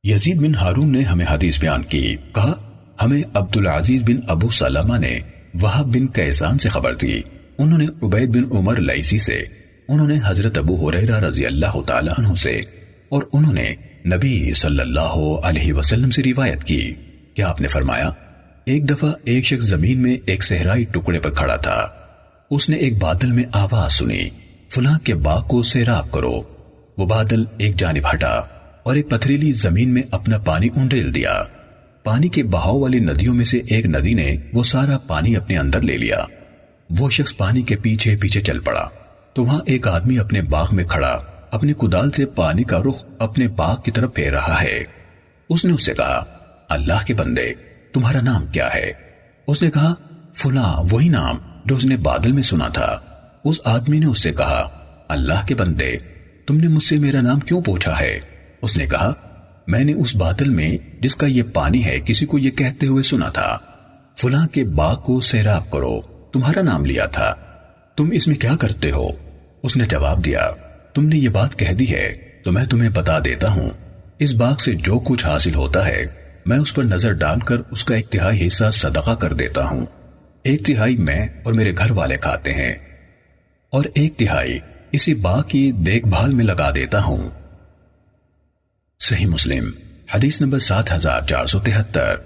یزید بن ہارون نے ہمیں حدیث بیان کی، کہا ہمیں عبد العزیز بن ابو سلمہ نے وہب بن کیسان سے خبر دی، انہوں نے عبید بن عمر لیثی سے، انہوں نے حضرت ابو ہریرہ رضی اللہ تعالی عنہ سے، اور انہوں نے نبی صلی اللہ علیہ وسلم سے روایت کی کہ آپ نے فرمایا، ایک دفعہ ایک شخص زمین میں ایک صحرائی ٹکڑے پر کھڑا تھا، اس نے ایک بادل میں آواز سنی، فلاں کے باغ کو سیراب کرو۔ وہ بادل ایک جانب ہٹا اور ایک پتھریلی زمین میں اپنا پانی انڈیل دیا، پانی کے بہاؤ والی ندیوں میں سے ایک ندی نے وہ سارا پانی اپنے اندر لے لیا۔ وہ شخص پانی کے پیچھے پیچھے چل پڑا تو وہاں ایک آدمی اپنے باغ میں کھڑا اپنے کدال سے پانی کا رخ اپنے باغ کی طرف پھیر رہا ہے۔ اس نے اس سے کہا، اللہ کے بندے، تمہارا نام کیا ہے؟ اس نے کہا، فلاں، وہی نام جو اس نے بادل میں سنا تھا۔ اس آدمی نے اس سے کہا، اللہ کے بندے، تم نے مجھ سے میرا نام کیوں پوچھا ہے؟ اس نے کہا، میں نے اس بادل میں جس کا یہ پانی ہے کسی کو یہ کہتے ہوئے سنا تھا، فلاں کے باغ کو سیراب کرو، تمہارا نام لیا تھا، تم اس میں کیا کرتے ہو؟ اس نے جواب دیا، تم نے یہ بات کہہ دی ہے تو میں تمہیں بتا دیتا ہوں، اس باغ سے جو کچھ حاصل ہوتا ہے میں اس پر نظر ڈال کر اس کا 1/3 حصہ صدقہ کر دیتا ہوں، 1/3 میں اور میرے گھر والے کھاتے ہیں، اور 1/3 اسی باغ کی دیکھ بھال میں لگا دیتا ہوں۔ صحیح مسلم حدیث نمبر 7473۔